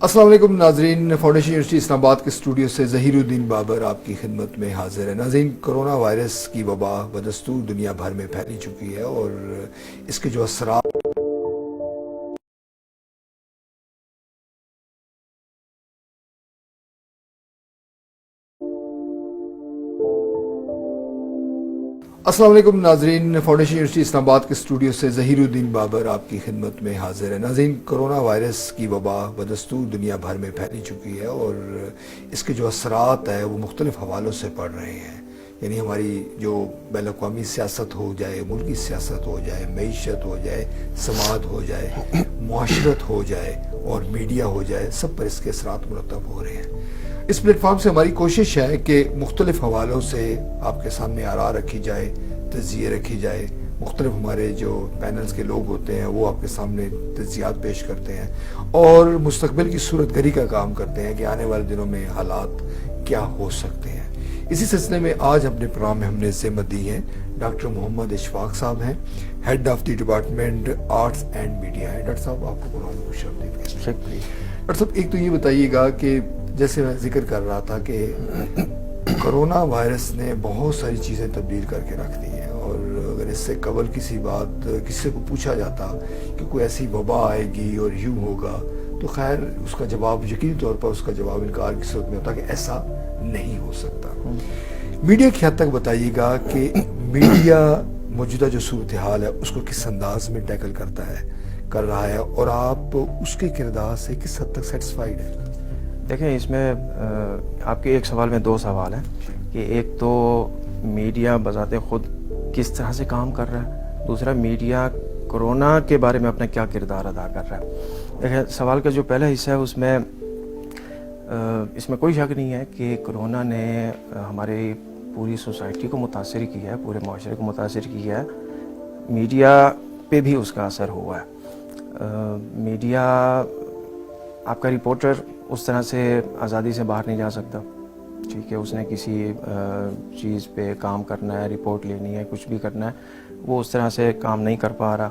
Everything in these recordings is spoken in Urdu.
السلام علیکم ناظرین، فاؤنڈیشن یونیورسٹی اسلام آباد کے اسٹوڈیو سے ظہیر الدین بابر آپ کی خدمت میں حاضر ہے۔ ناظرین، کرونا وائرس کی وبا بدستور دنیا بھر میں پھیلی چکی ہے اور اس کے جو اثرات السلام علیکم ناظرین، فاؤنڈیشن یونیورسٹی اسلام آباد کے اسٹوڈیو سے ظہیر الدین بابر آپ کی خدمت میں حاضر ہے۔ ناظرین، کرونا وائرس کی وبا بدستور دنیا بھر میں پھیلی چکی ہے اور اس کے جو اثرات ہیں وہ مختلف حوالوں سے پڑ رہے ہیں، یعنی ہماری جو بین الاقوامی سیاست ہو جائے، ملکی سیاست ہو جائے، معیشت ہو جائے، سماج ہو جائے، معاشرت ہو جائے اور میڈیا ہو جائے، سب پر اس کے اثرات مرتب ہو رہے ہیں۔ اس پلیٹ فارم سے ہماری کوشش ہے کہ مختلف حوالوں سے آپ کے سامنے آراء رکھی جائے، تجزیے رکھی جائے، مختلف ہمارے جو پینلز کے لوگ ہوتے ہیں وہ آپ کے سامنے تجزیات پیش کرتے ہیں اور مستقبل کی صورت گری کا کام کرتے ہیں کہ آنے والے دنوں میں حالات کیا ہو سکتے ہیں۔ اسی سلسلے میں آج اپنے پروگرام میں ہم نے ذمت دی ہے ڈاکٹر محمد اشفاق صاحب ہیں، head of the department arts and media ہے۔ ڈاکٹر صاحب، آپ کو پروگرام میں خوش آمدید۔ ڈاکٹر صاحب، ایک تو یہ بتائیے گا کہ جیسے میں ذکر کر رہا تھا کہ کرونا وائرس نے بہت ساری چیزیں تبدیل کر کے رکھ دی ہیں، اور اگر اس سے قبل کسی کو پوچھا جاتا کہ کوئی ایسی وبا آئے گی اور یوں ہوگا تو خیر اس کا جواب یقینی طور پر اس کا جواب انکار کی صورت میں ہوتا کہ ایسا نہیں ہو سکتا۔ میڈیا کی حد تک بتائیے گا کہ میڈیا موجودہ جو صورتحال ہے اس کو کس انداز میں ٹیکل کر رہا ہے اور آپ اس کے کردار سے کس حد تک سیٹسفائیڈ ہیں؟ دیکھیں، اس میں آپ کے ایک سوال میں دو سوال ہیں کہ ایک تو میڈیا بذات خود کس طرح سے کام کر رہا ہے، دوسرا میڈیا کرونا کے بارے میں اپنا کیا کردار ادا کر رہا ہے۔ دیکھیں، سوال کا جو پہلا حصہ ہے اس میں کوئی شک نہیں ہے کہ کرونا نے ہماری پوری سوسائٹی کو متاثر کیا ہے، پورے معاشرے کو متاثر کیا ہے، میڈیا پہ بھی اس کا اثر ہوا ہے۔ میڈیا، آپ کا رپورٹر اس طرح سے آزادی سے باہر نہیں جا سکتا، ٹھیک ہے، اس نے کسی چیز پہ کام کرنا ہے، رپورٹ لینی ہے، کچھ بھی کرنا ہے، وہ اس طرح سے کام نہیں کر پا رہا۔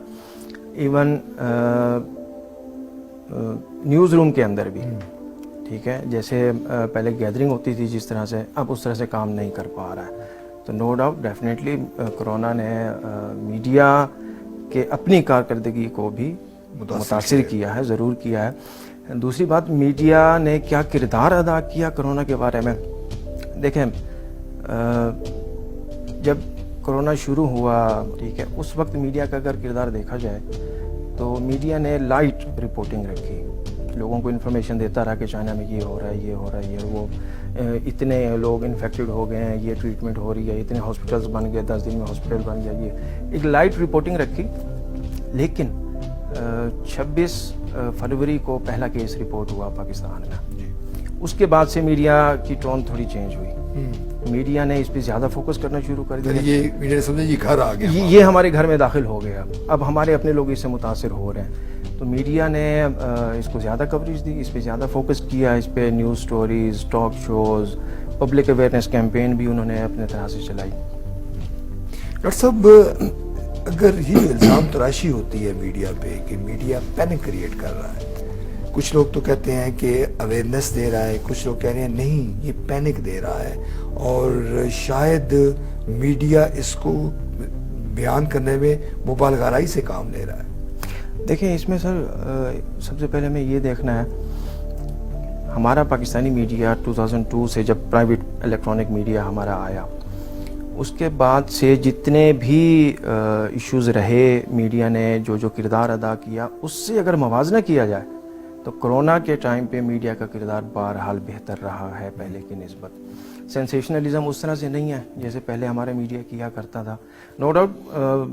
ایون نیوز روم کے اندر بھی، ٹھیک ہے، جیسے پہلے گیدرنگ ہوتی تھی جس طرح سے، اب اس طرح سے کام نہیں کر پا رہا ہے۔ تو نو ڈاؤٹ ڈیفینیٹلی کرونا نے میڈیا کے اپنی کارکردگی کو بھی متاثر کیا ہے، ضرور کیا ہے۔ دوسری بات، میڈیا نے کیا کردار ادا کیا کرونا کے بارے میں؟ دیکھیں، جب کرونا شروع ہوا، ٹھیک ہے، اس وقت میڈیا کا اگر کردار دیکھا جائے تو میڈیا نے لائٹ رپورٹنگ رکھی، لوگوں کو انفارمیشن دیتا رہا کہ چائنا میں یہ ہو رہا ہے، یہ ہو رہا ہے، یہ وہ اتنے لوگ انفیکٹڈ ہو گئے ہیں، یہ ٹریٹمنٹ ہو رہی ہے، اتنے ہاسپٹلز بن گئے، 10 دن میں ہاسپٹل بن گیا، یہ ایک لائٹ رپورٹنگ رکھی۔ لیکن 26 فروری کو پہلا کیس رپورٹ ہوا پاکستان میں، اس کے بعد سے میڈیا کی ٹون تھوڑی چینج ہوئی، میڈیا نے اس پہ زیادہ فوکس کرنا شروع کر دیا۔ یہ میڈیا سمجھے یہ گھر آ گیا، یہ ہمارے گھر میں داخل ہو گیا، اب ہمارے اپنے لوگ اس سے متاثر ہو رہے ہیں، تو میڈیا نے اس کو زیادہ کوریج دی، اس پہ زیادہ فوکس کیا، اس پہ news stories, talk shows, public awareness campaign بھی انہوں نے اپنے طرح سے چلائی۔ ڈاکٹر صاحب، اگر یہ الزام تراشی ہوتی ہے میڈیا پہ کہ میڈیا پینک کریٹ کر رہا ہے، کچھ لوگ تو کہتے ہیں کہ اویئرنیس دے رہا ہے، کچھ لوگ کہہ رہے ہیں نہیں یہ پینک دے رہا ہے، اور شاید میڈیا اس کو بیان کرنے میں مبالغہ آرائی سے کام لے رہا ہے۔ دیکھیں، اس میں سر سب سے پہلے ہمیں یہ دیکھنا ہے، ہمارا پاکستانی میڈیا 2002 سے جب پرائیویٹ الیکٹرانک میڈیا ہمارا آیا، اس کے بعد سے جتنے بھی ایشوز رہے، میڈیا نے جو کردار ادا کیا، اس سے اگر موازنہ کیا جائے تو کرونا کے ٹائم پہ میڈیا کا کردار بہرحال بہتر رہا ہے پہلے کی نسبت۔ سینسیشنلزم اس طرح سے نہیں ہے جیسے پہلے ہمارا میڈیا کیا کرتا تھا۔ نو ڈاؤٹ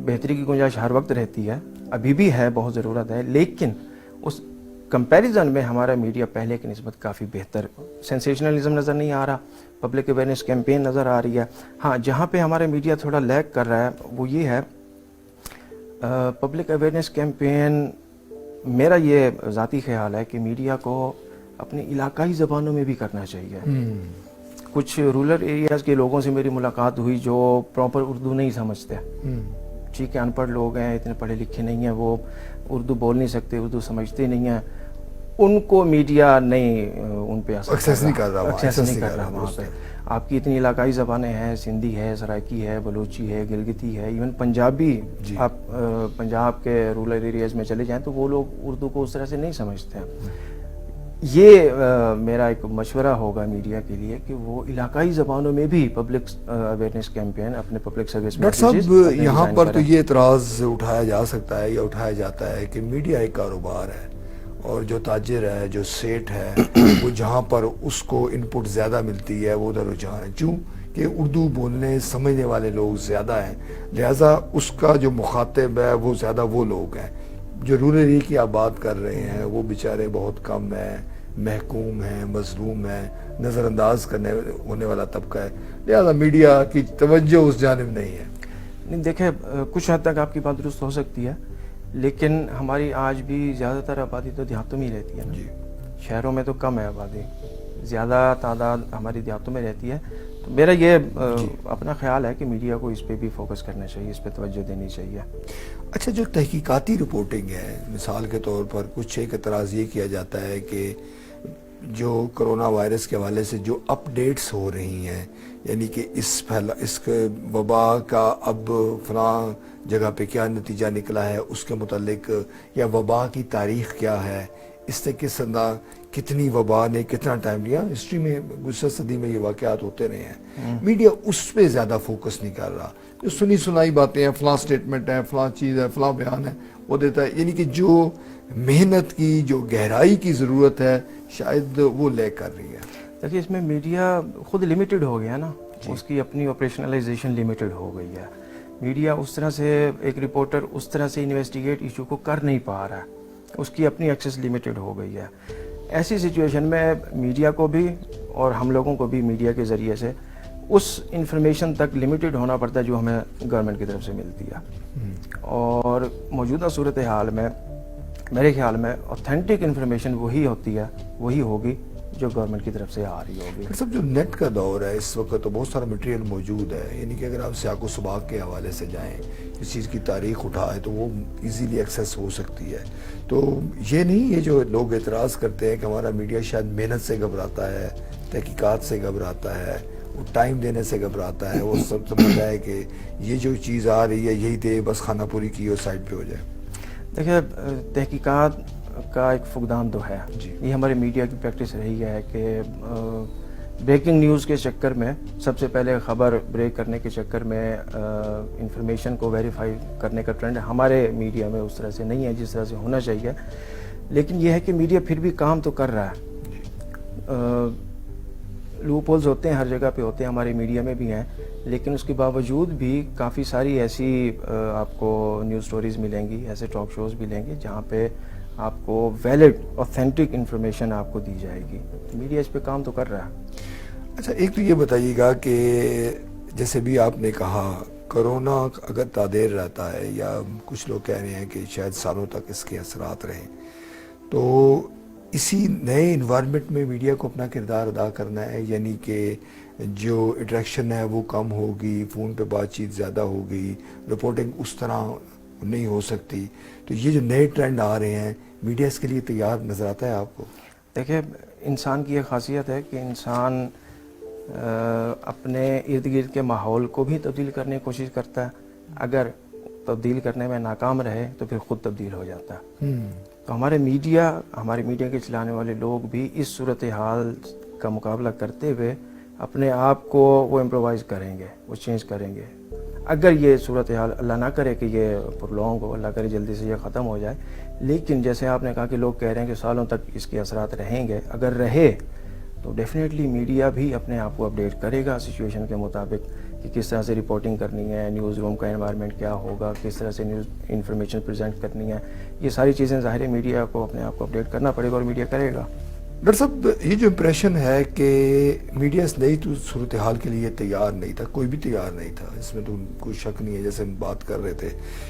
بہتری کی گنجائش ہر وقت رہتی ہے، ابھی بھی ہے، بہت ضرورت ہے، لیکن اس کمپیریزن میں ہمارا میڈیا پہلے کی نسبت کافی بہتر، سینسیشنلزم نظر نہیں آ رہا، پبلک اویئرنیس کیمپین نظر آ رہی ہے۔ ہاں، جہاں پہ ہمارا میڈیا تھوڑا لیگ کر رہا ہے وہ یہ ہے، پبلک اویئرنیس کیمپین، میرا یہ ذاتی خیال ہے کہ میڈیا کو اپنی علاقائی زبانوں میں بھی کرنا چاہیے۔ کچھ رورل ایریاز کے لوگوں سے میری ملاقات ہوئی جو پراپر اردو نہیں سمجھتے، ٹھیک ہے، ان پڑھ لوگ ہیں، اتنے پڑھے لکھے نہیں ہیں، وہ اردو بول نہیں سکتے، اردو سمجھتے نہیں ہیں، ان کو میڈیا نہیں ان پہ ایکسیس نہیں کر رہا وہاں، ایکسیس نہیں کر رہا وہاں پہ. آپ کی اتنی علاقائی زبانیں ہیں، سندھی ہے، سرائکی ہے، بلوچی ہے، گلگتی ہے، ایون پنجابی. آپ پنجاب کے رورل ایریاز میں چلے جائیں تو وہ لوگ اردو کو اس طرح سے نہیں سمجھتے ہیں. یہ میرا ایک مشورہ ہوگا میڈیا کے لیے کہ وہ علاقائی زبانوں میں بھی پبلک اویئرنیس کیمپین اپنے پبلک سروس ڈاکٹر صاحب یہاں پر تو یہ اعتراض اٹھایا جا سکتا ہے یا اٹھایا جاتا ہے کہ میڈیا ایک کاروبار ہے اور جو تاجر ہے، جو سیٹ ہے، وہ جہاں پر اس کو ان پٹ زیادہ ملتی ہے وہ ادھر رجحان ہے. چونکہ اردو بولنے سمجھنے والے لوگ زیادہ ہیں، لہٰذا اس کا جو مخاطب ہے وہ زیادہ وہ لوگ ہیں. جو رورل ایریا کی آپ بات کر رہے ہیں وہ بیچارے بہت کم ہیں، محکوم ہیں، مظلوم ہیں، نظر انداز کرنے ہونے والا طبقہ ہے، لہذا میڈیا کی توجہ اس جانب نہیں ہے. نہیں دیکھیں، کچھ حد تک آپ کی بات درست ہو سکتی ہے، لیکن ہماری آج بھی زیادہ تر آبادی تو دیہاتوں میں ہی رہتی ہے نا. شہروں میں تو کم ہے آبادی، زیادہ تعداد ہماری دیہاتوں میں رہتی ہے. تو میرا یہ اپنا خیال ہے کہ میڈیا کو اس پہ بھی فوکس کرنا چاہیے، اس پہ توجہ دینی چاہیے. اچھا، جو تحقیقاتی رپورٹنگ ہے، مثال کے طور پر کچھ ایک اعتراض یہ کیا جاتا ہے کہ جو کرونا وائرس کے حوالے سے جو اپ ڈیٹس ہو رہی ہیں، یعنی کہ اس وبا کا اب فلاں جگہ پہ کیا نتیجہ نکلا ہے اس کے متعلق، یا وبا کی تاریخ کیا ہے، اس سے کس انداز کتنی وبا نے کتنا ٹائم لیا. ہسٹری میں گزشتہ صدی میں یہ واقعات ہوتے رہے ہیں. میڈیا اس پہ زیادہ فوکس نہیں کر رہا. جو سنی سنائی باتیں ہیں، فلاں سٹیٹمنٹ ہے، فلاں چیز ہے، فلاں بیان ہے، وہ دیتا ہے. یعنی کہ جو محنت کی، جو گہرائی کی ضرورت ہے شاید وہ لے کر رہی ہے. دیکھیے، اس میں میڈیا خود لمیٹڈ ہو گیا نا، اس کی اپنی آپریشنلائزیشن لمیٹڈ ہو گئی ہے. میڈیا اس طرح سے، ایک رپورٹر اس طرح سے انویسٹیگیٹ ایشو کو کر نہیں پا رہا ہے، اس کی اپنی ایکسیس لمیٹڈ ہو گئی ہے. ایسی سچویشن میں میڈیا کو بھی اور ہم لوگوں کو بھی میڈیا کے ذریعے سے اس انفارمیشن تک لمیٹڈ ہونا پڑتا ہے جو ہمیں گورنمنٹ کی طرف سے ملتی ہے. اور موجودہ صورتحال میں میرے خیال میں اوتھینٹک انفارمیشن وہی ہوتی ہے، وہی ہوگی جو گورنمنٹ کی طرف سے آ رہی ہوگی. سب جو نیٹ کا دور ہے اس وقت تو بہت سارا مٹیریل موجود ہے، یعنی کہ اگر آپ سیاق و سباق کے حوالے سے جائیں، اس چیز کی تاریخ اٹھائے تو وہ ایزیلی ایکسیس ہو سکتی ہے. تو یہ نہیں، یہ جو لوگ اعتراض کرتے ہیں کہ ہمارا میڈیا شاید محنت سے گھبراتا ہے، تحقیقات سے گھبراتا ہے، وہ ٹائم دینے سے گھبراتا ہے، وہ سب سمجھتا ہے کہ یہ جو چیز آ رہی ہے یہی دے، بس کھانا پوری کی اور سائڈ پہ ہو جائے. دیکھیے، تحقیقات کا ایک فقدان تو ہے. یہ ہمارے میڈیا کی پریکٹس رہی ہے کہ بریکنگ نیوز کے چکر میں سب سے پہلے خبر بریک کرنے کے چکر میں انفارمیشن کو ویریفائی کرنے کا ٹرینڈ ہمارے میڈیا میں اس طرح سے نہیں ہے جس طرح سے ہونا چاہیے. لیکن یہ ہے کہ میڈیا پھر بھی کام تو کر رہا ہے. لوپ ہولز ہوتے ہیں، ہر جگہ پہ ہوتے ہیں، ہمارے میڈیا میں بھی ہیں، لیکن اس کے باوجود بھی کافی ساری ایسی آپ کو نیوز سٹوریز ملیں گی، ایسے ٹاک شوز ملیں گے جہاں پہ آپ کو ویلڈ اوتھینٹک انفارمیشن آپ کو دی جائے گی. میڈیا اس پہ کام تو کر رہا ہے. اچھا، ایک تو یہ بتائیے گا کہ جیسے بھی آپ نے کہا کرونا اگر تادیر رہتا ہے، یا کچھ لوگ کہہ رہے ہیں کہ شاید سالوں تک اس کے اثرات رہیں، تو اسی نئے انوائرمنٹ میں میڈیا کو اپنا کردار ادا کرنا ہے، یعنی کہ جو انٹریکشن ہے وہ کم ہوگی، فون پہ بات چیت زیادہ ہوگی، رپورٹنگ اس طرح نہیں ہو سکتی. تو یہ جو نئے ٹرینڈ آ رہے ہیں، میڈیا اس کے لیے تیار نظر آتا ہے آپ کو؟ دیکھیں، انسان کی ایک خاصیت ہے کہ انسان اپنے ارد گرد کے ماحول کو بھی تبدیل کرنے کی کوشش کرتا ہے. اگر تبدیل کرنے میں ناکام رہے تو پھر خود تبدیل ہو جاتا ہے. تو ہمارے میڈیا کے چلانے والے لوگ بھی اس صورتحال کا مقابلہ کرتے ہوئے اپنے آپ کو وہ امپرووائز کریں گے، وہ چینج کریں گے. اگر یہ صورتحال اللہ نہ کرے کہ یہ پرلونگ ہو، اللہ کرے جلدی سے یہ ختم ہو جائے، لیکن جیسے آپ نے کہا کہ لوگ کہہ رہے ہیں کہ سالوں تک اس کے اثرات رہیں گے، اگر رہے تو ڈیفینیٹلی میڈیا بھی اپنے آپ کو اپڈیٹ کرے گا سچویشن کے مطابق کہ کس طرح سے رپورٹنگ کرنی ہے، نیوز روم کا انوائرمنٹ کیا ہوگا، کس طرح سے نیوز انفارمیشن پریزنٹ کرنی ہے. یہ ساری چیزیں ظاہر ہے میڈیا کو اپنے آپ کو اپڈیٹ کرنا پڑے گا اور میڈیا کرے گا. ڈاکٹر صاحب، یہ جو امپریشن ہے کہ میڈیا اس نئی صورتحال کے لیے تیار نہیں تھا، کوئی بھی تیار نہیں تھا، اس میں تو کوئی شک نہیں ہے. جیسے ہم بات کر رہے تھے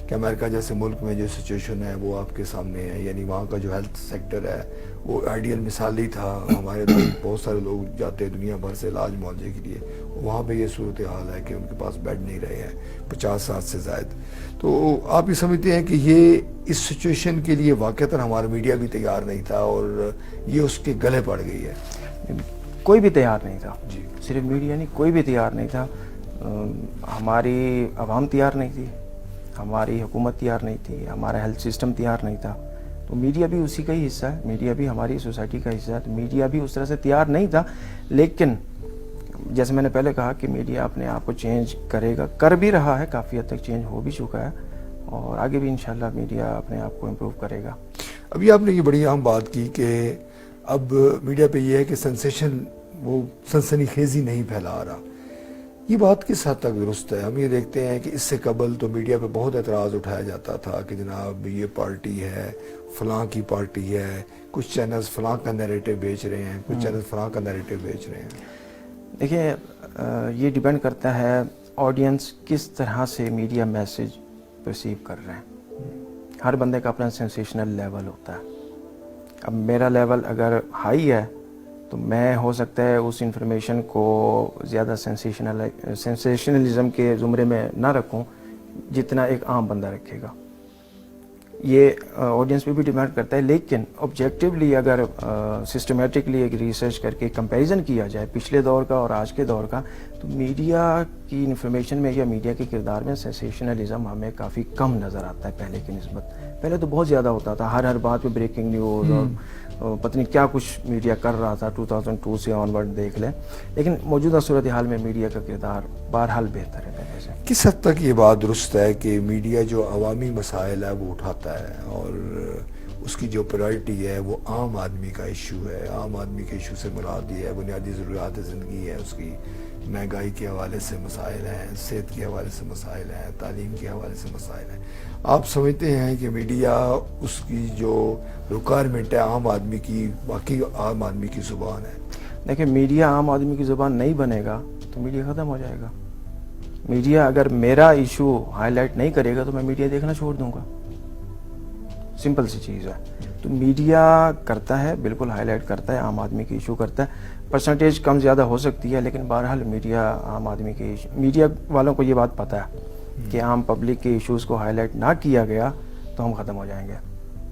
کہ امریکہ جیسے ملک میں جو سچویشن ہے وہ آپ کے سامنے ہے، یعنی وہاں کا جو ہیلتھ سیکٹر ہے وہ آئیڈیل مثالی تھا. ہمارے لوگ بہت سارے لوگ جاتے ہیں دنیا بھر سے علاج معالجے کے لیے, وہاں پہ یہ صورتحال ہے کہ ان کے پاس بیڈ نہیں رہے ہیں 50 سال سے زائد. تو آپ یہ سمجھتے ہیں کہ یہ اس سچویشن کے لیے واقعتاً ہمارا میڈیا بھی تیار نہیں تھا اور یہ اس کے گلے پڑ گئی ہے؟ کوئی بھی تیار نہیں تھا جی, صرف میڈیا نہیں, کوئی بھی تیار نہیں تھا. ہماری عوام تیار نہیں تھی, ہماری حکومت تیار نہیں تھی, ہمارا ہیلتھ سسٹم تیار نہیں تھا. تو میڈیا بھی اسی کا ہی حصہ ہے, میڈیا بھی ہماری سوسائٹی کا حصہ ہے. تو میڈیا بھی اس طرح سے تیار نہیں تھا, لیکن جیسے میں نے پہلے کہا کہ میڈیا اپنے آپ کو چینج کرے گا, کر بھی رہا ہے, کافی حد تک چینج ہو بھی چکا ہے, اور آگے بھی انشاءاللہ میڈیا اپنے آپ کو امپروو کرے گا. ابھی آپ نے یہ بڑی اہم بات کی کہ اب میڈیا پہ یہ ہے کہ سنسیشن, وہ سنسنی خیزی نہیں پھیلا رہا. یہ بات کس حد تک درست ہے؟ ہم یہ دیکھتے ہیں کہ اس سے قبل تو میڈیا پہ بہت اعتراض اٹھایا جاتا تھا کہ جناب یہ پارٹی ہے, فلاں کی پارٹی ہے, کچھ چینلز فلاں کا نیریٹو بیچ رہے ہیں, کچھ چینلز فلاں کا نیریٹو بیچ رہے ہیں. دیکھیں, یہ ڈیپینڈ کرتا ہے آڈینس کس طرح سے میڈیا میسج پرسیو کر رہے ہیں. ہر بندے کا اپنا سینسیشنل لیول ہوتا ہے. اب میرا لیول اگر ہائی ہے تو میں ہو سکتا ہے اس انفارمیشن کو زیادہ سینسیشنلزم کے زمرے میں نہ رکھوں جتنا ایک عام بندہ رکھے گا. یہ آڈینس پہ بھی ڈیپینڈ کرتا ہے, لیکن آبجیکٹیولی اگر سسٹمیٹکلی ایک ریسرچ کر کے کمپیریزن کیا جائے پچھلے دور کا اور آج کے دور کا, تو میڈیا کی انفارمیشن میں یا میڈیا کے کردار میں سینسیشنلزم ہمیں کافی کم نظر آتا ہے پہلے کی نسبت. پہلے تو بہت زیادہ ہوتا تھا, ہر بات پہ بریکنگ نیوز اور پتہ نہیں کیا کچھ میڈیا کر رہا تھا. 2002 سے آن ورڈ دیکھ لیں, لیکن موجودہ صورتحال میں میڈیا کا کردار بہرحال بہتر ہے پہلے سے. کس حد تک یہ بات درست ہے کہ میڈیا جو عوامی مسائل ہے وہ اٹھاتا ہے اور اس کی جو پرائرٹی ہے وہ عام آدمی کا ایشو ہے؟ عام آدمی کے ایشو سے مراد یہ ہے بنیادی ضروریات زندگی ہے, اس کی مہنگائی کے حوالے سے مسائل ہیں, صحت کے حوالے سے مسائل ہیں, تعلیم کے حوالے سے مسائل ہیں. آپ سمجھتے ہیں کہ میڈیا اس کی جو ریکوائرمنٹ ہے عام آدمی کی, باقی عام آدمی کی زبان ہے؟ دیکھیں, میڈیا عام آدمی کی زبان نہیں بنے گا تو میڈیا ختم ہو جائے گا. میڈیا اگر میرا ایشو ہائی لائٹ نہیں کرے گا تو میں میڈیا دیکھنا چھوڑ دوں گا. سمپل سی چیز ہے. تو میڈیا کرتا ہے, بالکل ہائی لائٹ کرتا ہے, عام آدمی کے ایشو کرتا ہے. پرسنٹیج کم زیادہ ہو سکتی ہے, لیکن بہرحال میڈیا عام آدمی کے میڈیا والوں کو یہ بات پتہ ہے کہ عام پبلک کے ایشوز کو ہائی لائٹ نہ کیا گیا تو ہم ختم ہو جائیں گے.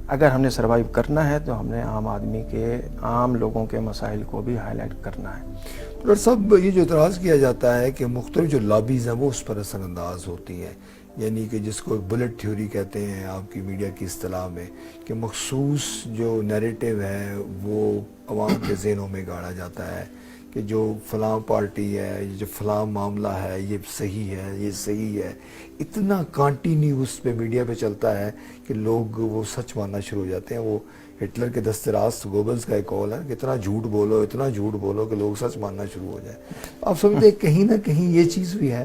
اگر ہم نے سروائیو کرنا ہے تو ہم نے عام آدمی کے, عام لوگوں کے مسائل کو بھی ہائی لائٹ کرنا ہے. ڈاکٹر صاحب, یہ جو اعتراض کیا جاتا ہے کہ مختلف جو لابیز ہیں وہ اس پر اثر انداز ہوتی ہیں, یعنی کہ جس کو بلٹ تھیوری کہتے ہیں آپ کی میڈیا کی اصطلاح میں, کہ مخصوص جو نیریٹو ہے وہ عوام کے ذہنوں میں گاڑا جاتا ہے کہ جو فلاں پارٹی ہے, جو فلاں معاملہ ہے, یہ صحیح ہے, یہ صحیح ہے. اتنا کانٹینیوس پہ میڈیا پہ چلتا ہے کہ لوگ وہ سچ ماننا شروع ہو جاتے ہیں. وہ ہٹلر کے دست راست گوبلز کا ایک قول ہے کہ اتنا جھوٹ بولو, اتنا جھوٹ بولو کہ لوگ سچ ماننا شروع ہو جائیں. آپ سمجھتے ہیں کہیں نہ کہیں یہ چیز بھی ہے؟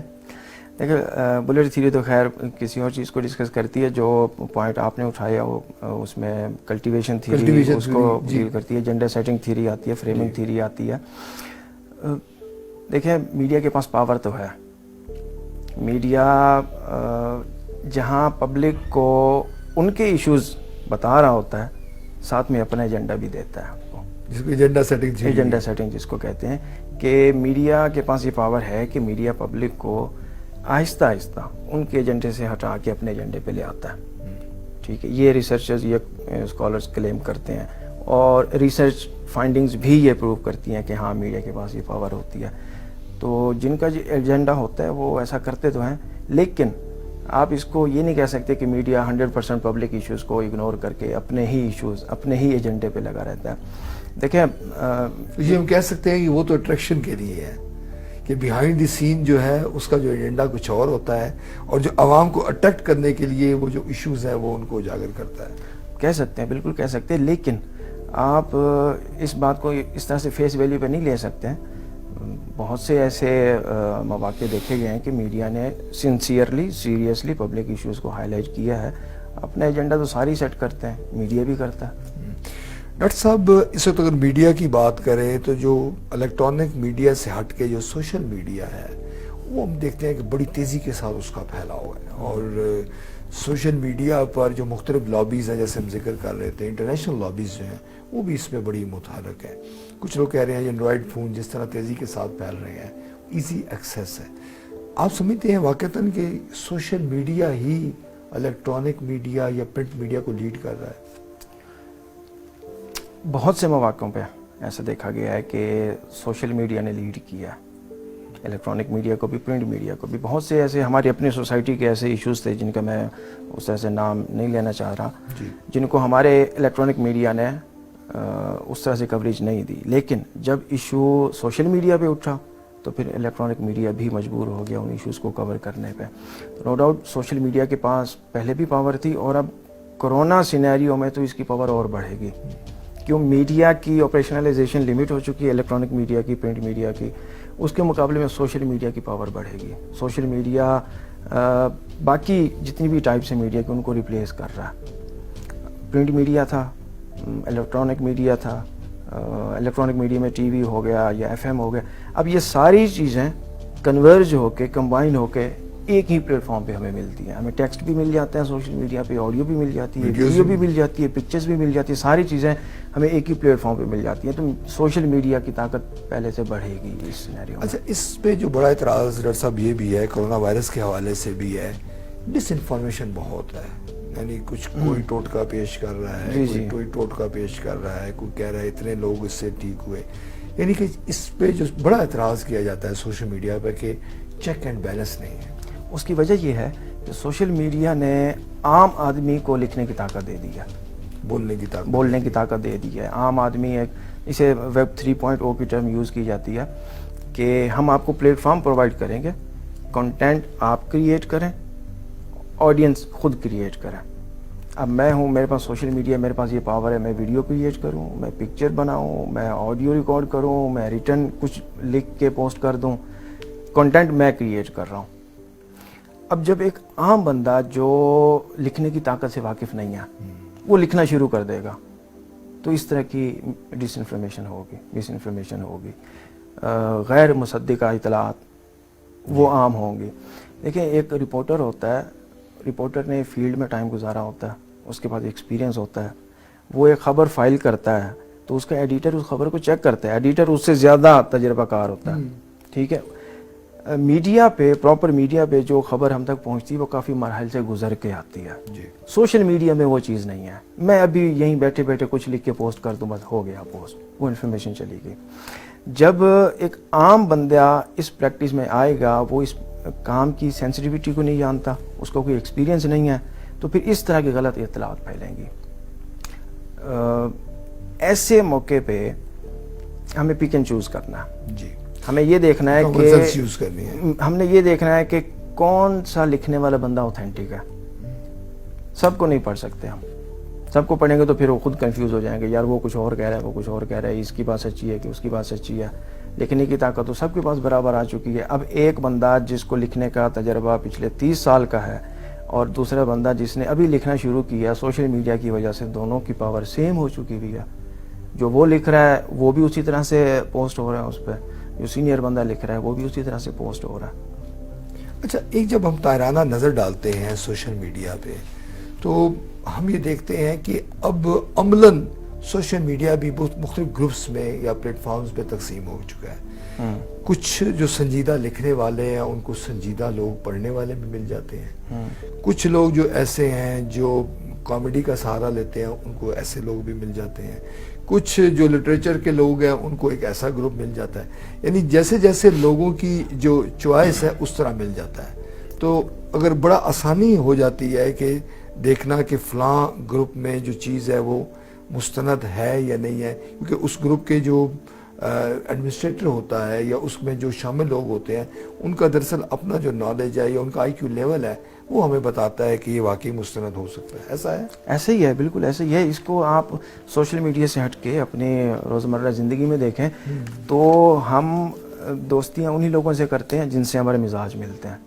دیکھیں, بلٹ تھیوری تو خیر کسی اور چیز کو ڈسکس کرتی ہے. جو پوائنٹ آپ نے اٹھایا وہ اس میں کلٹیویشن تھیوری اس کو ڈیل کرتی ہے, جنڈر سیٹنگ تھیوری آتی ہے, فریمنگ تھیوری آتی ہے. دیکھیں, میڈیا کے پاس پاور تو ہے. میڈیا جہاں پبلک کو ان کے ایشوز بتا رہا ہوتا ہے, ساتھ میں اپنا ایجنڈا بھی دیتا ہے. جس کو ایجنڈا سیٹنگ جس کو کہتے ہیں, کہ میڈیا کے پاس یہ پاور ہے کہ میڈیا پبلک کو آہستہ آہستہ ان کے ایجنڈے سے ہٹا کے اپنے ایجنڈے پہ لے آتا ہے. ٹھیک ہے, یہ ریسرچرز, یہ اسکالرز کلیم کرتے ہیں, اور ریسرچ فائنڈنگز بھی یہ پروو کرتی ہیں کہ ہاں میڈیا کے پاس یہ پاور ہوتی ہے. تو جن کا جو ایجنڈا ہوتا ہے وہ ایسا کرتے تو ہیں, لیکن آپ اس کو یہ نہیں کہہ سکتے کہ میڈیا 100% پبلک ایشوز کو اگنور کر کے اپنے ہی ایشوز, اپنے ہی ایجنڈے پہ لگا رہتا ہے. دیکھیں, یہ ہم کہہ سکتے ہیں کہ وہ تو اٹریکشن کے لیے ہے, کہ بیہائنڈ دی سین جو ہے اس کا جو ایجنڈا کچھ اور ہوتا ہے, اور جو عوام کو اٹریکٹ کرنے کے لیے وہ جو ایشوز ہیں وہ ان کو اجاگر کرتا ہے. کہہ سکتے ہیں, بالکل کہہ سکتے ہیں, لیکن آپ اس بات کو اس طرح سے فیس ویلیو پہ نہیں لے سکتے ہیں. بہت سے ایسے مواقع دیکھے گئے ہیں کہ میڈیا نے سنسیئرلی, سیریسلی پبلک ایشوز کو ہائی لائٹ کیا ہے. اپنا ایجنڈا تو ساری سیٹ کرتے ہیں, میڈیا بھی کرتا ہے. ڈاکٹر صاحب, اس وقت اگر میڈیا کی بات کریں تو جو الیکٹرانک میڈیا سے ہٹ کے جو سوشل میڈیا ہے وہ ہم دیکھتے ہیں کہ بڑی تیزی کے ساتھ اس کا پھیلاؤ ہے, اور سوشل میڈیا پر جو مختلف لابیز ہیں جیسے ہم ذکر کر رہے تھے، انٹرنیشنل لابیز جو ہیں وہ بھی اس میں بڑی متحرک ہیں. کچھ لوگ کہہ رہے ہیں یہ اینڈرائڈ فون جس طرح تیزی کے ساتھ پھیل رہے ہیں، ایزی ایکسیس ہے. آپ سمجھتے ہیں واقعتاً کہ سوشل میڈیا ہی الیکٹرانک میڈیا یا پرنٹ میڈیا کو لیڈ کر رہا ہے؟ بہت سے مواقعوں پہ ایسا دیکھا گیا ہے کہ سوشل میڈیا نے لیڈ کیا ہے، الیکٹرانک میڈیا کو بھی، پرنٹ میڈیا کو بھی. بہت سے ایسے ہماری اپنی سوسائٹی کے ایسے ایشوز تھے جن کا میں اس طرح سے نام نہیں لینا چاہ رہا، جن کو ہمارے الیکٹرانک میڈیا نے اس طرح سے کوریج نہیں دی. لیکن جب ایشو سوشل میڈیا پہ اٹھا تو پھر الیکٹرانک میڈیا بھی مجبور ہو گیا ان ایشوز کو کور کرنے پہ. نو ڈاؤٹ سوشل میڈیا کے پاس پہلے بھی پاور تھی، اور اب کرونا سینیریو میں تو اس کی پاور اور بڑھے گی، کیوں میڈیا کی آپریشنلائزیشن لمٹ ہو چکی ہے، الیکٹرانک میڈیا کی، پرنٹ میڈیا کی. اس کے مقابلے میں سوشل میڈیا کی پاور بڑھے گی. سوشل میڈیا باقی جتنی بھی ٹائپس ہیں میڈیا کے ان کو ریپلیس کر رہا ہے. پرنٹ میڈیا تھا، الیکٹرانک میڈیا تھا، الیکٹرانک میڈیا میں ٹی وی ہو گیا یا ایف ایم ہو گیا. اب یہ ساری چیزیں کنورج ہو کے، کمبائن ہو کے ایک ہی پلیٹ فارم پہ ہمیں ملتی ہیں. ہمیں ٹیکسٹ بھی مل جاتا ہے سوشل میڈیا پہ، آڈیو بھی مل جاتی ہے، ویڈیو بھی مل جاتی ہے، پکچرز بھی مل جاتی ہے، ساری چیزیں ہمیں ایک ہی پلیٹ فارم پہ مل جاتی ہیں. تو سوشل میڈیا کی طاقت پہلے سے بڑھے گی اس سینیریو میں. اچھا، اس پہ جو بڑا اعتراض ڈاکٹر صاحب یہ بھی ہے، کرونا وائرس کے حوالے سے بھی ہے، ڈس انفارمیشن بہت ہے. یعنی کچھ کوئی ٹوٹکا پیش کر رہا ہے، کوئی ٹوٹکا پیش کر رہا ہے، کوئی کہہ رہا ہے اتنے لوگ اس سے ٹھیک ہوئے. یعنی کہ اس پہ جو بڑا اعتراض کیا جاتا ہے سوشل میڈیا پہ کہ چیک اینڈ بیلنس نہیں ہے. اس کی وجہ یہ ہے کہ سوشل میڈیا نے عام آدمی کو لکھنے کی طاقت دے دی ہے، بولنے کی طاقت دے دی ہے. عام آدمی ایک اسے ویب 3.0 کی ٹرم یوز کی جاتی ہے کہ ہم آپ کو پلیٹ فارم پرووائڈ کریں گے، کنٹینٹ آپ کریٹ کریں، آڈینس خود کریٹ کریں. اب میں ہوں، میرے پاس سوشل میڈیا، میرے پاس یہ پاور ہے، میں ویڈیو کریٹ کروں، میں پکچر بناؤں، میں آڈیو ریکارڈ کروں، میں ریٹن کچھ لکھ کے پوسٹ کر دوں. کنٹینٹ میں کریٹ کر رہا ہوں. اب جب ایک عام بندہ جو لکھنے کی طاقت سے واقف نہیں ہے وہ لکھنا شروع کر دے گا تو اس طرح کی ڈس انفارمیشن ہوگی، مس انفارمیشن ہوگی، غیر مصدقہ اطلاعات وہ عام ہوں گی. دیکھیں، ایک رپورٹر ہوتا ہے، رپورٹر نے فیلڈ میں ٹائم گزارا ہوتا ہے، اس کے پاس ایکسپیرینس ہوتا ہے، وہ ایک خبر فائل کرتا ہے تو اس کا ایڈیٹر اس خبر کو چیک کرتا ہے. ایڈیٹر اس سے زیادہ تجربہ کار ہوتا ہے. ٹھیک ہے، میڈیا پہ، پراپر میڈیا پہ جو خبر ہم تک پہنچتی ہے وہ کافی مراحل سے گزر کے آتی ہے. سوشل میڈیا میں وہ چیز نہیں ہے. میں ابھی یہیں بیٹھے بیٹھے کچھ لکھ کے پوسٹ کر دوں، بس ہو گیا پوسٹ، وہ انفارمیشن چلی گئی. جب ایک عام بندہ اس پریکٹس میں آئے گا، وہ اس کام کی سینسٹیوٹی کو نہیں جانتا، اس کو کوئی ایکسپیرینس نہیں ہے، تو پھر اس طرح کی غلط اطلاعات پھیلیں گی. ایسے موقع پہ ہمیں پک اینڈ چوز کرنا ہے. ہمیں یہ دیکھنا ہے کہ ہم نے یہ دیکھنا ہے کہ کون سا لکھنے والا بندہ اوتھینٹک ہے. سب کو نہیں پڑھ سکتے ہم، سب کو پڑھیں گے تو پھر وہ خود کنفیوز ہو جائیں گے، یار وہ کچھ اور کہہ رہا ہے، وہ کچھ اور کہہ رہا ہے، اس کی بات سچی ہے کہ اس کی بات سچی ہے. لکھنے کی طاقت تو سب کے پاس برابر آ چکی ہے. اب ایک بندہ جس کو لکھنے کا تجربہ پچھلے 30 سال کا ہے اور دوسرا بندہ جس نے ابھی لکھنا شروع کیا، سوشل میڈیا کی وجہ سے دونوں کی پاور سیم ہو چکی ہوئی ہے. جو وہ لکھ رہا ہے وہ بھی اسی طرح سے پوسٹ ہو رہا ہے اس پہ، جو سینئر بندہ لکھ رہا ہے وہ بھی اسی طرح سے پوسٹ ہو رہا ہے. اچھا، ایک جب ہم طاہرانہ نظر ڈالتے ہیں سوشل میڈیا پہ تو ہم یہ دیکھتے ہیں کہ اب عملاً سوشل میڈیا بھی بہت مختلف گروپس میں یا پلیٹ فارمز پہ تقسیم ہو چکا ہے. کچھ جو سنجیدہ لکھنے والے ہیں ان کو سنجیدہ لوگ پڑھنے والے بھی مل جاتے ہیں. کچھ لوگ جو ایسے ہیں جو کامیڈی کا سہارا لیتے ہیں ان کو ایسے لوگ بھی مل جاتے ہیں. کچھ جو لٹریچر کے لوگ ہیں ان کو ایک ایسا گروپ مل جاتا ہے. یعنی جیسے جیسے لوگوں کی جو چوائس ہے اس طرح مل جاتا ہے. تو اگر بڑا آسانی ہو جاتی ہے کہ دیکھنا کہ فلاں گروپ میں جو چیز ہے وہ مستند ہے یا نہیں ہے، کیونکہ اس گروپ کے جو ایڈمنسٹریٹر ہوتا ہے یا اس میں جو شامل لوگ ہوتے ہیں ان کا دراصل اپنا جو نالج ہے یا ان کا آئی کیو لیول ہے وہ ہمیں بتاتا ہے کہ یہ واقعی مستند ہو سکتا ہے. ایسا ہے؟ ایسے ہی ہے، بالکل ایسے ہی ہے. اس کو آپ سوشل میڈیا سے ہٹ کے اپنی روزمرہ زندگی میں دیکھیں تو ہم دوستیاں انہی لوگوں سے کرتے ہیں جن سے ہمارے مزاج ملتے ہیں.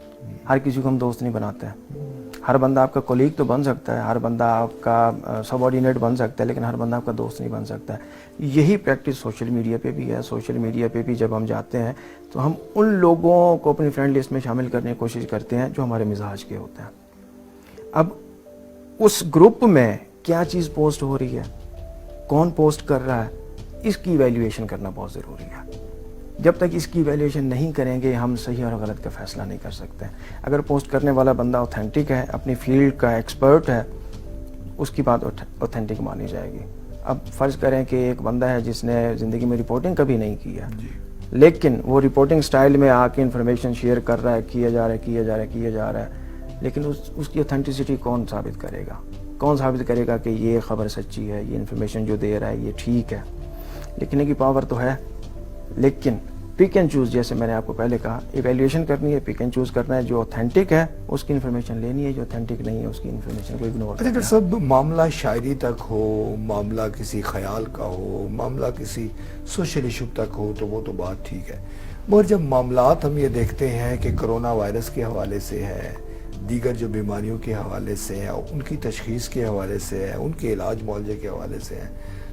ہر کسی کو ہم دوست نہیں بناتے ہیں. ہر بندہ آپ کا کولیگ تو بن سکتا ہے، ہر بندہ آپ کا سب آرڈینیٹ بن سکتا ہے، لیکن ہر بندہ آپ کا دوست نہیں بن سکتا ہے. یہی پریکٹس سوشل میڈیا پہ بھی ہے. سوشل میڈیا پہ بھی جب ہم جاتے ہیں تو ہم ان لوگوں کو اپنی فرینڈ لسٹ میں شامل کرنے کی کوشش کرتے ہیں جو ہمارے مزاج کے ہوتے ہیں. اب اس گروپ میں کیا چیز پوسٹ ہو رہی ہے, کون پوسٹ کر رہا ہے, اس کی ایویلیویشن کرنا بہت ضروری ہے. جب تک اس کی ایویلیویشن نہیں کریں گے ہم صحیح اور غلط کا فیصلہ نہیں کر سکتے. اگر پوسٹ کرنے والا بندہ اوتھینٹک ہے, اپنی فیلڈ کا ایکسپرٹ ہے, اس کی بات اوتھینٹک مانی جائے گی. اب فرض کریں کہ ایک بندہ ہے جس نے زندگی میں رپورٹنگ کبھی نہیں کی ہے, لیکن وہ رپورٹنگ سٹائل میں آ کے انفارمیشن شیئر کر رہا ہے, کیا جا رہا ہے, لیکن اس کی اوتھینٹسٹی کون ثابت کرے گا؟ کون ثابت کرے گا کہ یہ خبر سچی ہے, یہ انفارمیشن جو دے رہا ہے یہ ٹھیک ہے؟ لکھنے کی پاور تو ہے, لیکن پک اینڈ چوز, جیسے میں نے آپ کو پہلے کہا, ایویلیویشن کرنی ہے, پک اینڈ چوز کرنا ہے. جو اوتھینٹک ہے اس کی انفارمیشن لینی ہے, جو اوتھینٹک نہیں ہے اس کی انفارمیشن کو اگنور کرنا ہے. ڈاکٹر صاحب, معاملہ شاعری تک ہو, معاملہ کسی خیال کا ہو, معاملہ کسی سوشل ایشو تک ہو تو وہ تو بات ٹھیک ہے, مگر جب معاملات ہم یہ دیکھتے ہیں کہ کرونا وائرس کے حوالے سے ہے, دیگر جو بیماریوں کے حوالے سے ہیں, ان کی تشخیص کے حوالے سے ہے, ان کے علاج معالجے کے حوالے سے ہیں,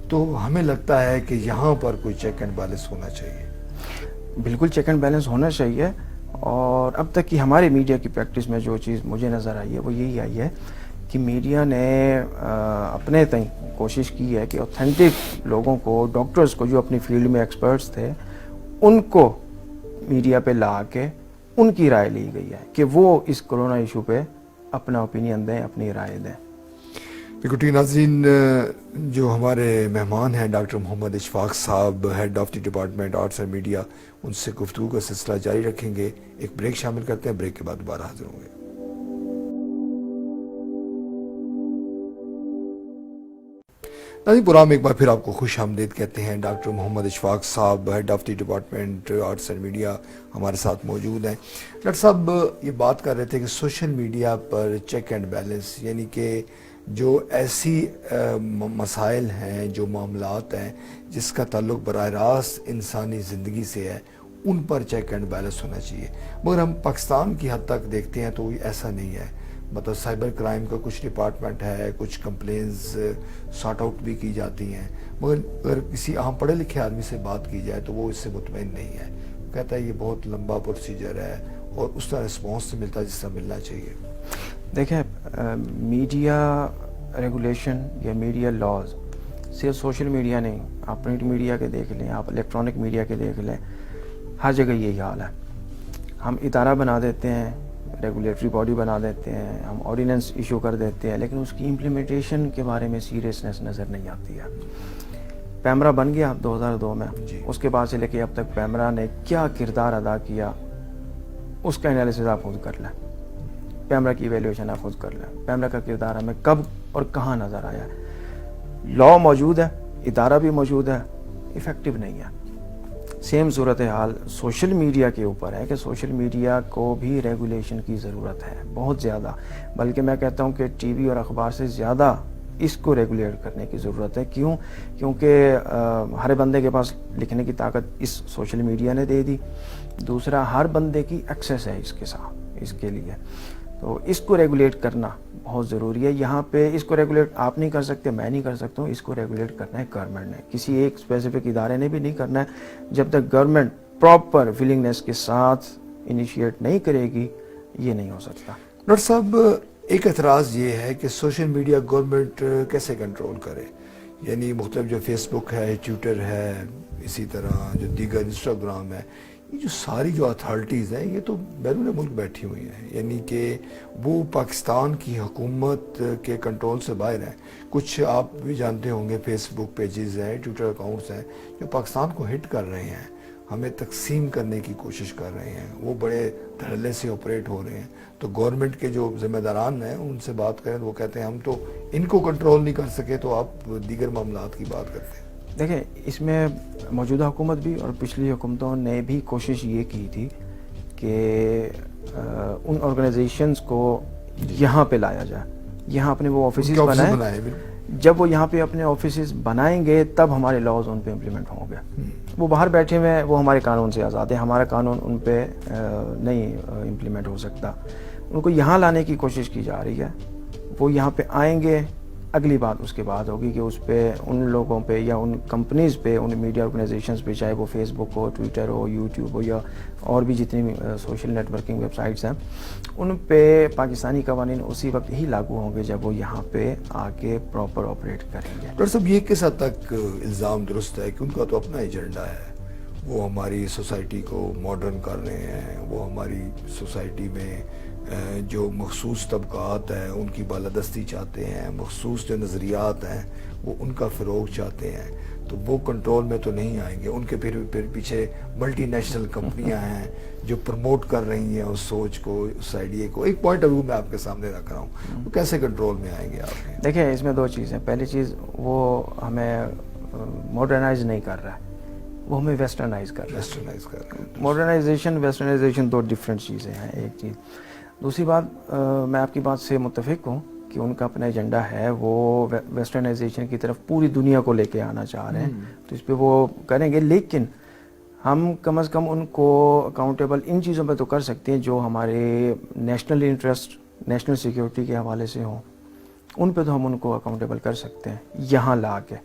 تو ہمیں لگتا ہے کہ یہاں پر کوئی چیک اینڈ بیلنس ہونا چاہیے. بالکل چیک اینڈ بیلنس ہونا چاہیے. اور اب تک کی ہمارے میڈیا کی پریکٹس میں جو چیز مجھے نظر آئی ہے وہ یہی آئی ہے کہ میڈیا نے اپنے تئیں کوشش کی ہے کہ اوتھینٹک لوگوں کو, ڈاکٹرز کو جو اپنی فیلڈ میں ایکسپرٹس تھے, ان کو میڈیا پہ لا کے ان کی رائے لی گئی ہے کہ وہ اس کرونا ایشو پہ اپنا اوپینین دیں, اپنی رائے دیں. ٹی ناظرین, جو ہمارے مہمان ہیں ڈاکٹر محمد اشفاق صاحب, head of the department arts and media, ان سے گفتگو کا سلسلہ جاری رکھیں گے. ایک بریک شامل کرتے ہیں, بریک کے بعد دوبارہ حاضر ہوں گے. ناظرین, پروگرام ایک بار پھر آپ کو خوش آمدید کہتے ہیں. ڈاکٹر محمد اشفاق صاحب, head of the department arts and media, ہمارے ساتھ موجود ہیں. ڈاکٹر صاحب, یہ بات کر رہے تھے کہ social media per check and balance, یعنی کہ جو ایسی مسائل ہیں, جو معاملات ہیں جس کا تعلق براہ راست انسانی زندگی سے ہے, ان پر چیک اینڈ بیلنس ہونا چاہیے. مگر ہم پاکستان کی حد تک دیکھتے ہیں تو ایسا نہیں ہے. مطلب سائبر کرائم کا کچھ ڈپارٹمنٹ ہے, کچھ کمپلینز سارٹ آؤٹ بھی کی جاتی ہیں, مگر اگر کسی عام پڑھے لکھے آدمی سے بات کی جائے تو وہ اس سے مطمئن نہیں ہے. کہتا ہے یہ بہت لمبا پروسیجر ہے اور اس طرح رسپانس نہیں ملتا جس طرح ملنا چاہیے. دیکھیں, میڈیا ریگولیشن یا میڈیا لاز صرف سوشل میڈیا نہیں, آپ پرنٹ میڈیا کے دیکھ لیں, آپ الیکٹرانک میڈیا کے دیکھ لیں, ہر جگہ یہی حال ہے. ہم ادارہ بنا دیتے ہیں, ریگولیٹری باڈی بنا دیتے ہیں, ہم آرڈیننس ایشو کر دیتے ہیں, لیکن اس کی امپلیمنٹیشن کے بارے میں سیریسنس نظر نہیں آتی ہے. پیمرا بن گیا 2002 میں, اس کے بعد سے لے کے اب تک پیمرا نے کیا کردار ادا کیا اس کا انالیسز آپ خود کر لیں, پیمرا کی ایویلیویشن آپ خود کر لیں. پیمرا کا کردار ہمیں کب اور کہاں نظر آیا؟ لا موجود ہے, ادارہ بھی موجود ہے, افیکٹو نہیں ہے. سیم صورتحال سوشل میڈیا کے اوپر ہے کہ سوشل میڈیا کو بھی ریگولیشن کی ضرورت ہے, بہت زیادہ. بلکہ میں کہتا ہوں کہ ٹی وی اور اخبار سے زیادہ اس کو ریگولیٹ کرنے کی ضرورت ہے. کیوں؟ کیونکہ ہر بندے کے پاس لکھنے کی طاقت اس سوشل میڈیا نے دے دی. دوسرا, ہر بندے کی ایکسیس ہے اس کے ساتھ, اس کے لیے تو اس کو ریگولیٹ کرنا بہت ضروری ہے. یہاں پہ اس کو ریگولیٹ آپ نہیں کر سکتے, میں نہیں کر سکتا ہوں. اس کو ریگولیٹ کرنا ہے گورنمنٹ نے, کسی ایک اسپیسیفک ادارے نے بھی نہیں کرنا ہے. جب تک گورنمنٹ پراپر ولنگنیس کے ساتھ انیشیٹ نہیں کرے گی یہ نہیں ہو سکتا. ڈاکٹر صاحب, ایک اعتراض یہ ہے کہ سوشل میڈیا گورنمنٹ کیسے کنٹرول کرے؟ یعنی مختلف جو فیس بک ہے, ٹویٹر ہے, اسی طرح جو دیگر انسٹاگرام ہے, یہ جو ساری جو اتھارٹیز ہیں یہ تو بیرون ملک بیٹھی ہوئی ہیں, یعنی کہ وہ پاکستان کی حکومت کے کنٹرول سے باہر ہیں. کچھ آپ بھی جانتے ہوں گے فیس بک پیجز ہیں, ٹویٹر اکاؤنٹس ہیں جو پاکستان کو ہٹ کر رہے ہیں, ہمیں تقسیم کرنے کی کوشش کر رہے ہیں, وہ بڑے دھڑلے سے آپریٹ ہو رہے ہیں. تو گورنمنٹ کے جو ذمہ داران ہیں ان سے بات کریں تو وہ کہتے ہیں ہم تو ان کو کنٹرول نہیں کر سکے, تو آپ دیگر معاملات کی بات کرتے ہیں. دیکھیں, اس میں موجودہ حکومت بھی اور پچھلی حکومتوں نے بھی کوشش یہ کی تھی کہ ان آرگنائزیشنز کو یہاں پہ لایا جائے, یہاں اپنے وہ آفیسز بنائیں. جب وہ یہاں پہ اپنے آفیسز بنائیں گے تب ہمارے لاز ان پہ امپلیمنٹ ہوں گے. وہ باہر بیٹھے ہوئے ہیں, وہ ہمارے قانون سے آزاد ہیں, ہمارا قانون ان پہ نہیں امپلیمنٹ ہو سکتا. ان کو یہاں لانے کی کوشش کی جا رہی ہے. وہ یہاں پہ آئیں گے اگلی بات اس کے بعد ہوگی کہ اس پہ ان لوگوں پہ یا ان کمپنیز پہ، ان میڈیا آرگنائزیشنز پہ، چاہے وہ فیس بک ہو، ٹویٹر ہو، یوٹیوب ہو، یا اور بھی جتنی بھی social networking websites ہیں، ان پہ پاکستانی قوانین اسی وقت ہی لاگو ہوں گے جب وہ یہاں پہ آ کے پراپر آپریٹ کریں گے۔ ڈاکٹر صاحب یہ کس حد تک الزام درست ہے کہ ان کا تو اپنا ایجنڈا ہے، وہ ہماری سوسائٹی کو ماڈرن کر رہے ہیں، وہ ہماری سوسائٹی میں جو مخصوص طبقات ہیں ان کی بالادستی چاہتے ہیں، مخصوص جو نظریات ہیں وہ ان کا فروغ چاہتے ہیں، تو وہ کنٹرول میں تو نہیں آئیں گے۔ ان کے پھر پیچھے ملٹی نیشنل کمپنیاں ہیں جو پروموٹ کر رہی ہیں اس سوچ کو، اس آئیڈیا کو۔ ایک پوائنٹ ابھی میں آپ کے سامنے رکھ رہا ہوں، وہ کیسے کنٹرول میں آئیں گے آپ کے؟ دیکھیں اس میں دو چیزیں، پہلی چیز وہ ہمیں ماڈرنائز نہیں کر رہا ہے، وہ ہمیں ویسٹرنائز کر رہا ہے۔ ویسٹرنائز کر رہے ہیں۔ ماڈرنائزیشن ویسٹرنائزیشن دو ڈفرینٹ چیزیں ہیں، ایک چیز۔ دوسری بات، میں آپ کی بات سے متفق ہوں کہ ان کا اپنا ایجنڈا ہے، وہ ویسٹرنائزیشن کی طرف پوری دنیا کو لے کے آنا چاہ رہے ہیں، تو اس پہ وہ کریں گے، لیکن ہم کم از کم ان کو اکاؤنٹیبل ان چیزوں پہ تو کر سکتے ہیں جو ہمارے نیشنل انٹرسٹ، نیشنل سیکیورٹی کے حوالے سے ہوں، ان پہ تو ہم ان کو اکاؤنٹیبل کر سکتے ہیں یہاں لا کے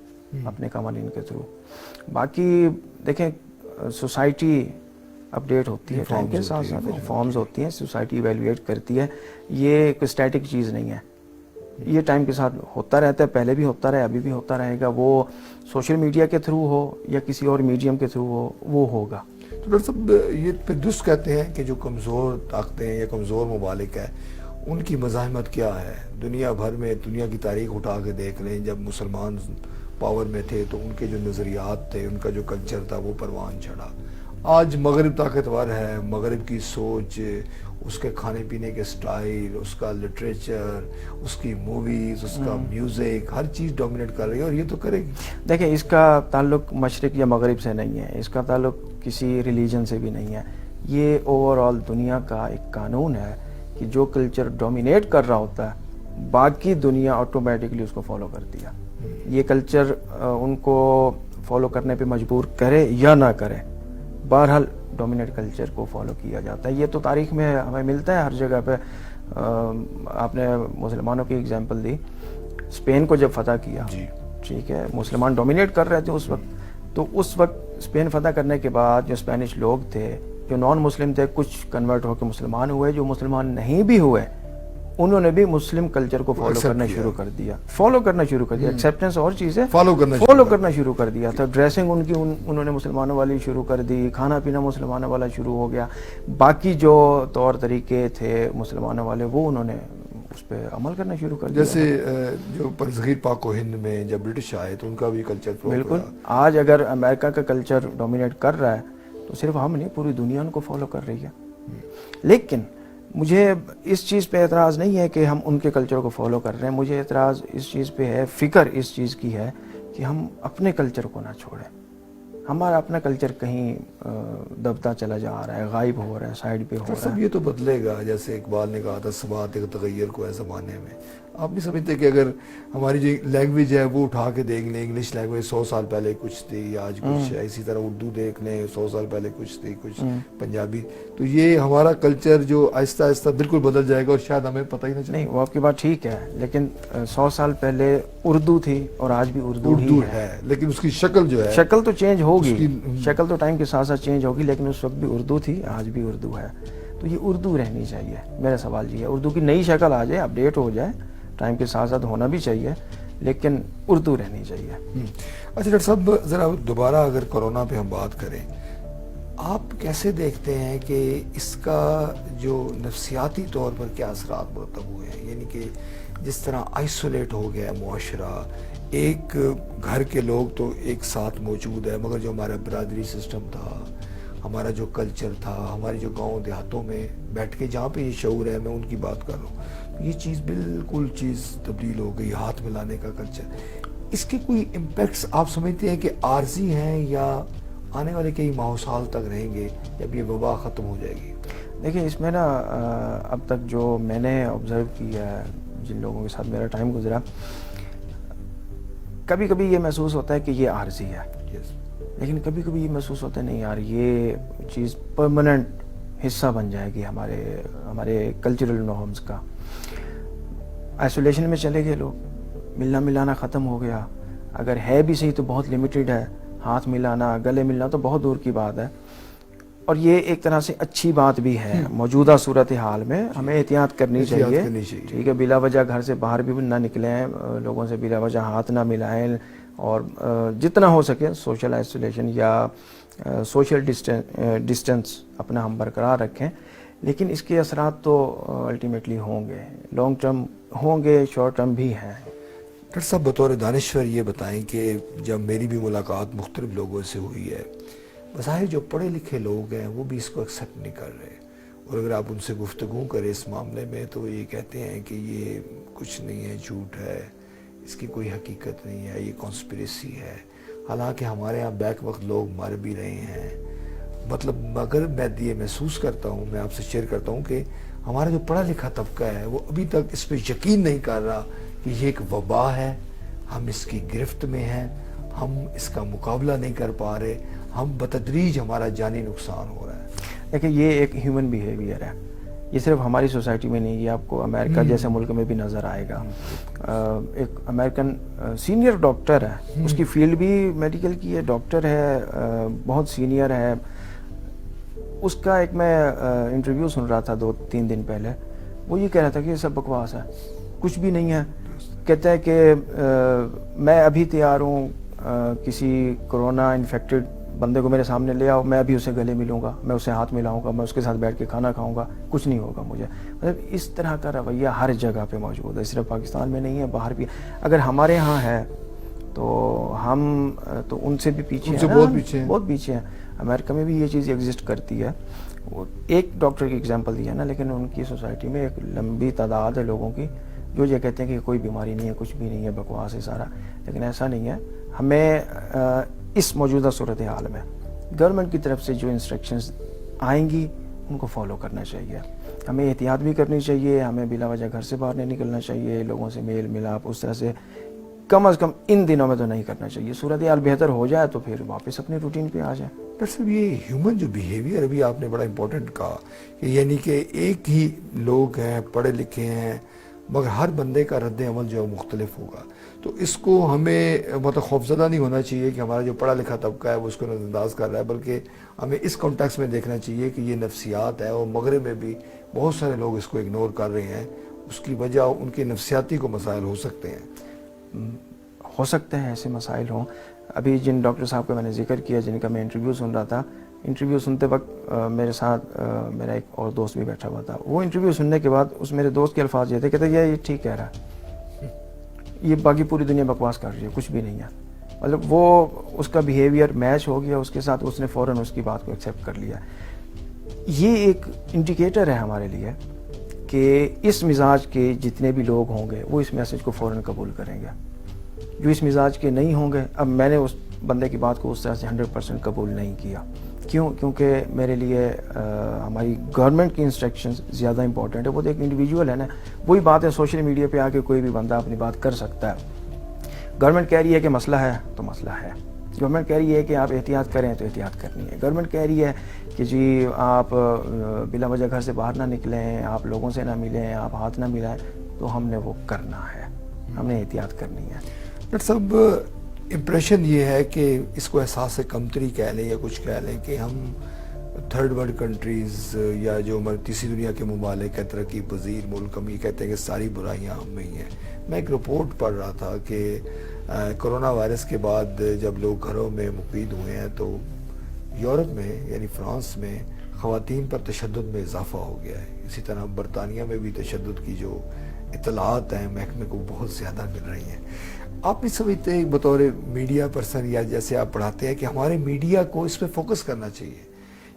اپنے قوانین کے تھرو۔ باقی دیکھیں سوسائٹی اپڈیٹ ہوتی ہے ٹائم کے ساتھ ساتھ، ریفارمز ہوتی ہیں، سوسائٹی ایویلویٹ کرتی ہے، یہ ایک اسٹیٹک چیز نہیں ہے، یہ ٹائم کے ساتھ ہوتا رہتا ہے، پہلے بھی ہوتا رہا، ابھی بھی ہوتا رہے گا، وہ سوشل میڈیا کے تھرو ہو یا کسی اور میڈیم کے تھرو ہو، وہ ہوگا۔ تو ڈاکٹر صاحب یہ پھر درست کہتے ہیں کہ جو کمزور طاقتیں یا کمزور ممالک ہیں ان کی مزاحمت کیا ہے؟ دنیا بھر میں، دنیا کی تاریخ اٹھا کے دیکھ لیں، جب مسلمان پاور میں تھے تو ان کے جو نظریات تھے، ان کا جو کلچر تھا وہ پروان چڑھا۔ آج مغرب طاقتور ہے، مغرب کی سوچ، اس کے کھانے پینے کے سٹائل، اس کا لٹریچر، اس کی موویز، اس کا میوزک، ہر چیز ڈومینیٹ کر رہی ہے، اور یہ تو کرے گی۔ دیکھیں اس کا تعلق مشرق یا مغرب سے نہیں ہے، اس کا تعلق کسی ریلیجن سے بھی نہیں ہے، یہ اوور آل دنیا کا ایک قانون ہے کہ جو کلچر ڈومینیٹ کر رہا ہوتا ہے باقی دنیا آٹومیٹکلی اس کو فالو کرتی ہے۔ یہ کلچر ان کو فالو کرنے پہ مجبور کرے یا نہ کرے، بہرحال ڈومینیٹ کلچر کو فالو کیا جاتا ہے۔ یہ تو تاریخ میں ہمیں ملتا ہے ہر جگہ پہ۔ آپ نے مسلمانوں کی اگزامپل دی، اسپین کو جب فتح کیا، ٹھیک ہے، مسلمان ڈومینیٹ کر رہے تھے اس وقت، تو اس وقت اسپین فتح کرنے کے بعد جو اسپینش لوگ تھے، جو نان مسلم تھے، کچھ کنورٹ ہو کے مسلمان ہوئے، جو مسلمان نہیں بھی ہوئے انہوں نے بھی مسلم کلچر کو فالو کرنا شروع کر دیا، ایکسیپٹنس اور چیز ہے، فالو کرنا شروع کر دیا تھا۔ ڈریسنگ ان کی انہوں نے مسلمانوں والی شروع کر دی، کھانا پینا مسلمانوں والا شروع ہو گیا، باقی جو طور طریقے تھے مسلمانوں والے وہ انہوں نے اس پہ عمل کرنا شروع کر دیا۔ جیسے جو برصغیر پاک و ہند میں جب برٹش آئے تو ان کا بھی کلچر، بالکل، آج اگر امریکہ کا کلچر ڈومینیٹ کر رہا ہے تو صرف ہم نہیں، پوری دنیا ان کو فالو کر رہی ہے۔ لیکن مجھے اس چیز پہ اعتراض نہیں ہے کہ ہم ان کے کلچر کو فالو کر رہے ہیں، مجھے اعتراض اس چیز پہ ہے، فکر اس چیز کی ہے کہ ہم اپنے کلچر کو نہ چھوڑیں۔ ہمارا اپنا کلچر کہیں دبتا چلا جا رہا ہے، غائب ہو رہا ہے، سائڈ پہ ہو رہا ہے۔ یہ تو بدلے گا، جیسے اقبال نے کہا تھا سبات ایک تغیر کو ہے زمانے میں۔ آپ نہیں سمجھتے کہ اگر ہماری جو لینگویج ہے وہ اٹھا کے دیکھ لیں، انگلش لینگویج 100 سال پہلے کچھ تھی، آج کچھ ہے، اسی طرح اردو دیکھ لیں 100 سال پہلے کچھ تھی، کچھ پنجابی، تو یہ ہمارا کلچر جو آہستہ آہستہ بالکل بدل جائے گا اور شاید ہمیں پتہ ہی نہ چلے۔ نہیں، وہ آپ کی بات ٹھیک ہے، لیکن 100 سال پہلے اردو تھی اور آج بھی اردو ہے، لیکن اس کی شکل جو ہے، شکل تو چینج ہوگی، شکل تو ٹائم کے ساتھ ساتھ چینج ہوگی، لیکن اس وقت بھی اردو تھی، آج بھی اردو ہے، تو یہ اردو رہنی چاہیے۔ میرا سوال یہ ہے، اردو کی نئی شکل آ جائے، اپڈیٹ ہو جائے، ٹائم کے ساتھ ساتھ ہونا بھی چاہیے، لیکن اردو رہنی چاہیے۔ اچھا ڈاکٹر صاحب، ذرا دوبارہ اگر کورونا پہ ہم بات کریں، آپ کیسے دیکھتے ہیں کہ اس کا جو نفسیاتی طور پر کیا اثرات مرتب ہوئے ہیں؟ یعنی کہ جس طرح آئسولیٹ ہو گیا ہے معاشرہ، ایک گھر کے لوگ تو ایک ساتھ موجود ہے، مگر جو ہمارا برادری سسٹم تھا، ہمارا جو کلچر تھا، ہماری جو گاؤں دیہاتوں میں بیٹھ کے جہاں پہ یہ شعور ہے، میں ان کی بات کر رہا ہوں، یہ چیز بالکل چیز تبدیل ہو گئی، ہاتھ ملانے کا کلچر۔ اس کے کوئی امپیکٹس آپ سمجھتے ہیں کہ عارضی ہیں یا آنے والے کئی ماہ سال تک رہیں گے جب یہ وبا ختم ہو جائے گی؟ دیکھیں اس میں نا اب تک جو میں نے آبزرو کیا ہے، جن لوگوں کے ساتھ میرا ٹائم گزرا، کبھی کبھی یہ محسوس ہوتا ہے کہ یہ عارضی ہے، لیکن کبھی کبھی یہ محسوس ہوتا ہے نہیں یار یہ چیز پرماننٹ حصہ بن جائے گی ہمارے کلچرل نارمز کا۔ آئسولیشن میں چلے گئے لوگ، ملنا ملانا ختم ہو گیا، اگر ہے بھی صحیح تو بہت لمیٹڈ ہے، ہاتھ ملانا گلے ملنا تو بہت دور کی بات ہے. اور یہ ایک طرح سے اچھی بات بھی ہے. موجودہ صورتحال میں ہمیں احتیاط کرنی چاہیے. ٹھیک ہے، بلا وجہ گھر سے باہر بھی نہ نکلیں، لوگوں سے بلا وجہ ہاتھ نہ ملائیں، اور جتنا ہو سکے سوشل آئسولیشن یا سوشل ڈسٹینس اپنا ہم برقرار رکھیں. لیکن اس کے اثرات تو الٹیمیٹلی ہوں گے، لانگ ٹرم ہوں گے، شارٹ ٹرم بھی ہیں. ڈاکٹر صاحب بطور دانشور یہ بتائیں کہ جب میری بھی ملاقات مختلف لوگوں سے ہوئی ہے، بظاہر جو پڑھے لکھے لوگ ہیں وہ بھی اس کو ایکسیپٹ نہیں کر رہے، اور اگر آپ ان سے گفتگو کریں اس معاملے میں تو یہ کہتے ہیں کہ یہ کچھ نہیں ہے، جھوٹ ہے، اس کی کوئی حقیقت نہیں ہے، یہ کانسپریسی ہے. حالانکہ ہمارے ہاں بیک وقت لوگ مر بھی رہے ہیں. مطلب مگر میں یہ محسوس کرتا ہوں، میں آپ سے شیئر کرتا ہوں کہ ہمارا جو پڑھا لکھا طبقہ ہے وہ ابھی تک اس پہ یقین نہیں کر رہا کہ یہ ایک وبا ہے، ہم اس کی گرفت میں ہیں، ہم اس کا مقابلہ نہیں کر پا رہے، ہم بتدریج ہمارا جانی نقصان ہو رہا ہے. دیکھیں یہ ایک ہیومن بیہیویئر ہے، یہ صرف ہماری سوسائٹی میں نہیں، یہ آپ کو امریکہ جیسے ملک میں بھی نظر آئے گا. ایک امریکن سینئر ڈاکٹر ہے، اس کی فیلڈ بھی میڈیکل کی ہے، ڈاکٹر ہے، بہت سینئر ہے. اس کا ایک میں انٹرویو سن رہا تھا 2-3 دن پہلے، وہ یہ کہہ رہا تھا کہ یہ سب بکواس ہے، کچھ بھی نہیں ہے. کہتا ہے کہ میں ابھی تیار ہوں، کسی کرونا انفیکٹڈ بندے کو میرے سامنے لے آؤ، میں ابھی اسے گلے ملوں گا، میں اسے ہاتھ ملاؤں گا، میں اس کے ساتھ بیٹھ کے کھانا کھاؤں گا، کچھ نہیں ہوگا مجھے. مطلب اس طرح کا رویہ ہر جگہ پہ موجود ہے، صرف پاکستان میں نہیں ہے، باہر بھی. اگر ہمارے ہاں ہے تو ہم تو ان سے بھی پیچھے ہیں، بہت پیچھے ہیں. امریکہ میں بھی یہ چیز ایگزسٹ کرتی ہے. وہ ایک ڈاکٹر کی ایگزامپل دی ہے نا، لیکن ان کی سوسائٹی میں ایک لمبی تعداد ہے لوگوں کی جو یہ کہتے ہیں کہ کوئی بیماری نہیں ہے، کچھ بھی نہیں ہے، بکواس ہے سارا. لیکن ایسا نہیں ہے. ہمیں اس موجودہ صورتحال میں گورنمنٹ کی طرف سے جو انسٹرکشنز آئیں گی ان کو فالو کرنا چاہیے. ہمیں احتیاط بھی کرنی چاہیے، ہمیں بلا وجہ گھر سے باہر نہیں نکلنا چاہیے، لوگوں سے میل ملاپ اس طرح سے کم از کم ان دنوں میں تو نہیں کرنا چاہیے. صورتحال بہتر ہو جائے تو پھر واپس اپنی روٹین پہ آ جائیں. ڈاکٹر صاحب یہ ہیومن جو بیہیویئر ابھی آپ نے بڑا امپورٹنٹ کہا کہ یعنی کہ ایک ہی لوگ ہیں، پڑھے لکھے ہیں، مگر ہر بندے کا رد عمل جو ہے مختلف ہوگا. تو اس کو ہمیں مطلب خوفزدہ نہیں ہونا چاہیے کہ ہمارا جو پڑھا لکھا طبقہ ہے وہ اس کو نظر انداز کر رہا ہے، بلکہ ہمیں اس کانٹیکس میں دیکھنا چاہیے کہ یہ نفسیات ہے، اور مغرب میں بھی بہت سارے لوگ اس کو اگنور کر رہے ہیں. اس کی وجہ ان کے نفسیاتی کو مسائل ہو سکتے ہیں. ہو سکتے ہیں ایسے مسائل ہوں. ابھی جن ڈاکٹر صاحب کا میں نے ذکر کیا، جن کا میں انٹرویو سن رہا تھا، انٹرویو سنتے وقت میرے ساتھ میرا ایک اور دوست بھی بیٹھا ہوا تھا. وہ انٹرویو سننے کے بعد اس میرے دوست کے الفاظ یہ تھے، کہتے یہ ٹھیک کہہ رہا ہے، یہ باقی پوری دنیا بکواس کر رہی ہے، کچھ بھی نہیں ہے. مطلب وہ اس کا بیہیویئر میچ ہو گیا اس کے ساتھ، اس نے فوراً اس کی بات کو ایکسیپٹ کر لیا. یہ ایک انڈیکیٹر ہے ہمارے لیے کہ اس مزاج کے جتنے بھی لوگ ہوں گے وہ اس میسج کو فوراً قبول کریں گے. جو اس مزاج کے نہیں ہوں گے، اب میں نے اس بندے کی بات کو اس طرح سے 100% قبول نہیں کیا. کیونکہ میرے لیے ہماری گورنمنٹ کی انسٹرکشنز زیادہ امپورٹنٹ ہے. وہ تو ایک انڈیویجول ہے نا، وہی بات ہے سوشل میڈیا پہ آ کے کوئی بھی بندہ اپنی بات کر سکتا ہے. گورنمنٹ کہہ رہی ہے کہ مسئلہ ہے تو مسئلہ ہے، گورنمنٹ کہہ رہی ہے کہ آپ احتیاط کریں تو احتیاط کرنی ہے. گورنمنٹ کہہ رہی ہے کہ جی آپ بلا وجہ گھر سے باہر نہ نکلیں، آپ لوگوں سے نہ ملیں، آپ ہاتھ نہ ملائیں، تو ہم نے وہ کرنا ہے، ہم نے احتیاط کرنی ہے. ڈاکٹر صاحب امپریشن یہ ہے کہ اس کو احساس کمتری کہہ لیں یا کچھ کہہ لیں کہ ہم تھرڈ ورلڈ کنٹریز یا جو ہماری تیسری دنیا کے ممالک ہیں، ترقی پذیر ملک، ہم یہ کہتے ہیں کہ ساری برائیاں ہم میں ہی ہیں. میں ایک رپورٹ پڑھ رہا تھا کہ کرونا وائرس کے بعد جب لوگ گھروں میں مقید ہوئے ہیں تو یورپ میں یعنی فرانس میں خواتین پر تشدد میں اضافہ ہو گیا ہے. اسی طرح برطانیہ میں بھی تشدد کی جو اطلاعات ہیں محکمے کو بہت زیادہ مل رہی ہیں. آپ نہیں سمجھتے بطور میڈیا پرسن یا جیسے آپ پڑھاتے ہیں کہ ہمارے میڈیا کو اس پہ فوکس کرنا چاہیے؟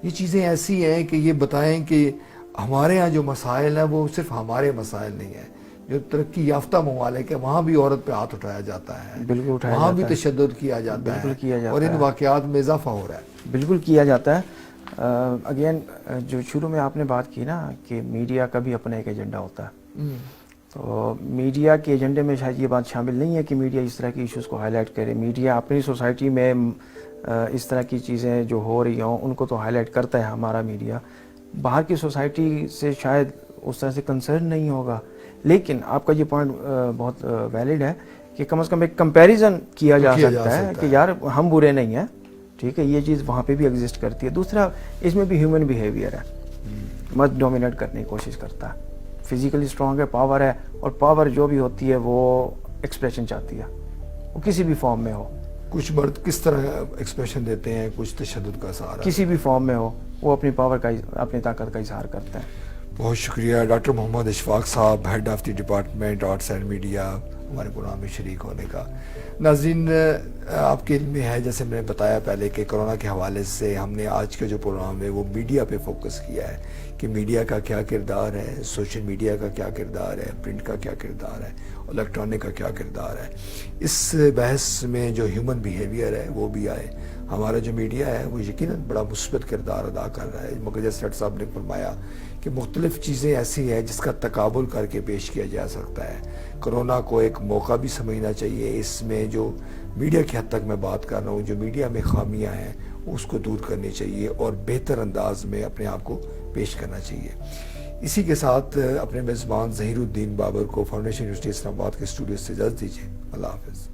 یہ چیزیں ایسی ہیں کہ یہ بتائیں کہ ہمارے ہاں جو مسائل ہیں وہ صرف ہمارے مسائل نہیں ہیں. جو ترقی یافتہ ممالک ہیں وہاں بھی عورت پہ ہاتھ اٹھایا جاتا ہے، بالکل اٹھایا وہاں جاتا بھی تشدد کیا جاتا ہے، کیا جاتا اور ان ہے. واقعات میں اضافہ ہو رہا ہے. بالکل کیا جاتا ہے. اگین جو شروع میں آپ نے بات کی نا کہ میڈیا کا بھی اپنا ایک ایجنڈا ہوتا ہے، تو میڈیا کے ایجنڈے میں شاید یہ بات شامل نہیں ہے کہ میڈیا اس طرح کی ایشوز کو ہائی لائٹ کرے. میڈیا اپنی سوسائٹی میں اس طرح کی چیزیں جو ہو رہی ہوں ان کو تو ہائی لائٹ کرتا ہے ہمارا میڈیا. باہر کی سوسائٹی سے شاید اس طرح سے کنسرن نہیں ہوگا. لیکن آپ کا یہ پوائنٹ بہت ویلڈ ہے کہ کم از کم ایک کمپیریزن کیا جا کیا جا سکتا ہے سکتا کہ ہے۔ یار ہم برے نہیں ہیں، ٹھیک ہے، یہ چیز وہاں پہ بھی ایگزسٹ کرتی ہے۔ دوسرا اس میں بھی ہیومن بیہیویئر ہے، مت ڈومینیٹ کرنے کی کوشش کرتا ہے، فزیکلی اسٹرانگ ہے، پاور ہے، اور پاور جو بھی ہوتی ہے وہ ایکسپریشن چاہتی ہے، وہ کسی بھی فارم میں ہو، کچھ مرد کس طرح ایکسپریشن دیتے ہیں، کچھ تشدد کا سہارا، کسی بھی فارم میں ہو، وہ اپنی پاور کا، اپنی طاقت کا اظہار کرتے ہیں۔ بہت شکریہ ڈاکٹر محمد اشفاق صاحب، head of the department arts and media, ہمارے پروگرام میں شریک ہونے کا۔ ناظرین، آپ کے علم میں ہے، جیسے میں نے بتایا پہلے، کہ کرونا کے حوالے سے ہم نے آج کا جو پروگرام ہے وہ میڈیا پہ فوکس کیا ہے کہ میڈیا کا کیا کردار ہے، سوشل میڈیا کا کیا کردار ہے، پرنٹ کا کیا کردار ہے، الیکٹرانک کا کیا کردار ہے۔ اس بحث میں جو ہیومن بیہیویئر ہے وہ بھی آئے۔ ہمارا جو میڈیا ہے وہ یقیناً بڑا مثبت کردار ادا کر رہا ہے، مگر جیسے ڈاکٹر صاحب نے فرمایا کہ مختلف چیزیں ایسی ہیں جس کا تقابل کر کے پیش کیا جا سکتا ہے۔ کرونا کو ایک موقع بھی سمجھنا چاہیے، اس میں جو میڈیا کی حد تک میں بات کر رہا ہوں، جو میڈیا میں خامیاں ہیں اس کو دور کرنی چاہیے اور بہتر انداز میں اپنے آپ کو پیش کرنا چاہیے۔ اسی کے ساتھ اپنے میزبان ظہیر الدین بابر کو فاؤنڈیشن یونیورسٹی اسلام آباد کے اسٹوڈیو سے اجازت دیجیے۔ اللہ حافظ۔